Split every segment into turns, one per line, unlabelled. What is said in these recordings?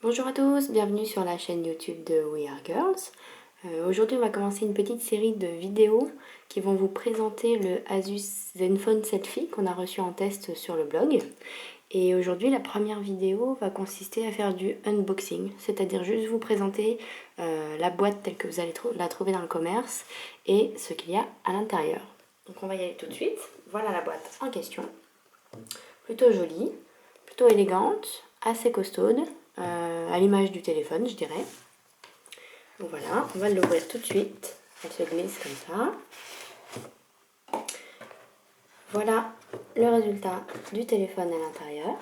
Bonjour à tous, bienvenue sur la chaîne YouTube de We Are Girls. Aujourd'hui on va commencer une petite série de vidéos qui vont vous présenter le Asus Zenfone Selfie qu'on a reçu en test sur le blog. Et aujourd'hui la première vidéo va consister à faire du unboxing, c'est-à-dire juste vous présenter la boîte telle que vous allez la trouver dans le commerce et ce qu'il y a à l'intérieur. Donc on va y aller tout de suite. Voilà la boîte en question. Plutôt jolie, plutôt élégante, assez costaude. À l'image du téléphone, je dirais. Donc voilà, on va l'ouvrir tout de suite. Elle se glisse comme ça. Voilà le résultat du téléphone à l'intérieur.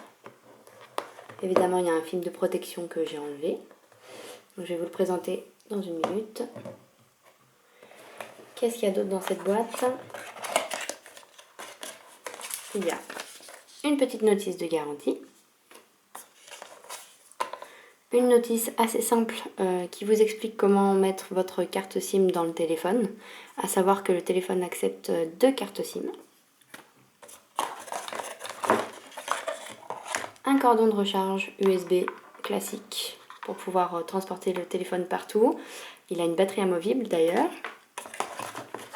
Évidemment, il y a un film de protection que j'ai enlevé. Donc, je vais vous le présenter dans une minute. Qu'est-ce qu'il y a d'autre dans cette boîte? Il y a une petite notice de garantie. Une notice assez simple qui vous explique comment mettre votre carte SIM dans le téléphone, à savoir que le téléphone accepte 2 cartes SIM. Un cordon de recharge USB classique pour pouvoir transporter le téléphone partout. Il a une batterie amovible d'ailleurs,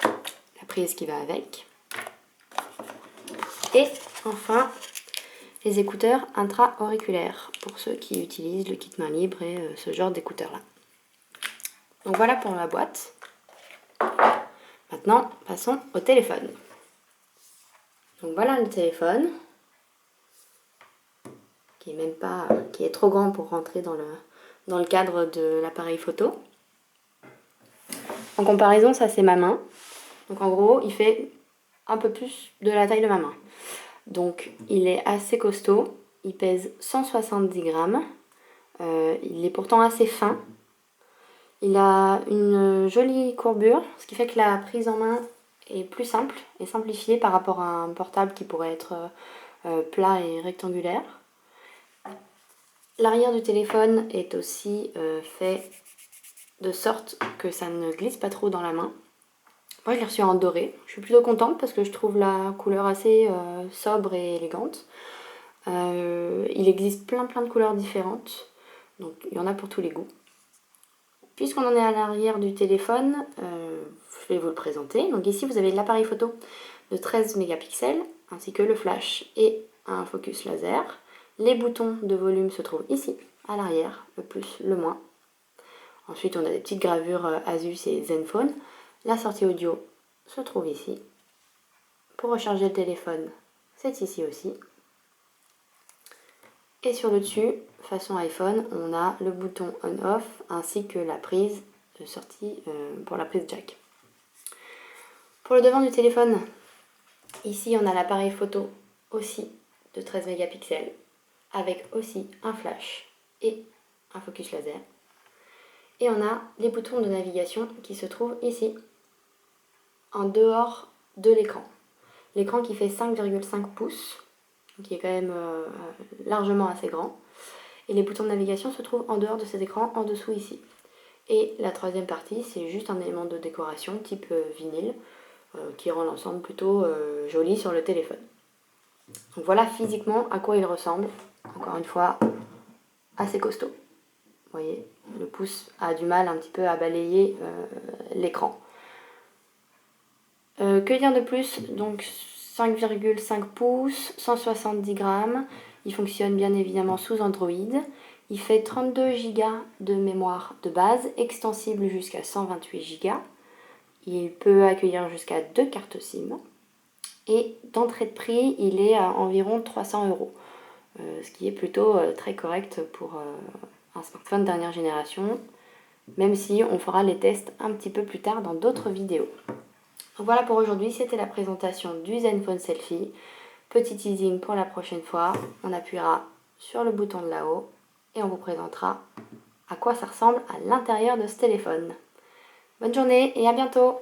la prise qui va avec. Et enfin, les écouteurs intra-auriculaires pour ceux qui utilisent le kit main libre et ce genre d'écouteurs là. Donc voilà pour la boîte. Maintenant, passons au téléphone. Donc voilà le téléphone, qui est trop grand pour rentrer dans le cadre de l'appareil photo. En comparaison, ça c'est ma main. Donc en gros, il fait un peu plus de la taille de ma main. Donc il est assez costaud, il pèse 170 grammes. Il est pourtant assez fin. Il a une jolie courbure, ce qui fait que la prise en main est plus simple et simplifiée par rapport à un portable qui pourrait être plat et rectangulaire. L'arrière du téléphone est aussi fait de sorte que ça ne glisse pas trop dans la main. Moi je l'ai reçu en doré, je suis plutôt contente parce que je trouve la couleur assez sobre et élégante. Il existe plein de couleurs différentes, donc il y en a pour tous les goûts. Puisqu'on en est à l'arrière du téléphone, je vais vous le présenter. Donc ici vous avez l'appareil photo de 13 mégapixels ainsi que le flash et un focus laser. Les boutons de volume se trouvent ici, à l'arrière, le plus, le moins. Ensuite on a des petites gravures Asus et Zenfone. La sortie audio se trouve ici. Pour recharger le téléphone, c'est ici aussi. Et sur le dessus, façon iPhone, on a le bouton on-off ainsi que la prise de sortie pour la prise jack. Pour le devant du téléphone, ici on a l'appareil photo aussi de 13 mégapixels avec aussi un flash et un focus laser. Et on a les boutons de navigation qui se trouvent ici, en dehors de l'écran. L'écran qui fait 5,5 pouces, qui est quand même largement assez grand. Et les boutons de navigation se trouvent en dehors de cet écran, en dessous ici. Et la troisième partie, c'est juste un élément de décoration type vinyle, qui rend l'ensemble plutôt joli sur le téléphone. Donc voilà physiquement à quoi il ressemble. Encore une fois, assez costaud. Vous voyez, le pouce a du mal un petit peu à balayer l'écran. Que dire de plus? Donc 5,5 pouces, 170 grammes. Il fonctionne bien évidemment sous Android. Il fait 32 Go de mémoire de base, extensible jusqu'à 128 Go. Il peut accueillir jusqu'à 2 cartes SIM. Et d'entrée de prix, il est à environ 300 €. Ce qui est plutôt très correct pour un smartphone dernière génération, même si on fera les tests un petit peu plus tard dans d'autres vidéos. Donc voilà pour aujourd'hui, c'était la présentation du Zenfone Selfie. Petit teasing pour la prochaine fois, on appuiera sur le bouton de là-haut et on vous présentera à quoi ça ressemble à l'intérieur de ce téléphone. Bonne journée et à bientôt!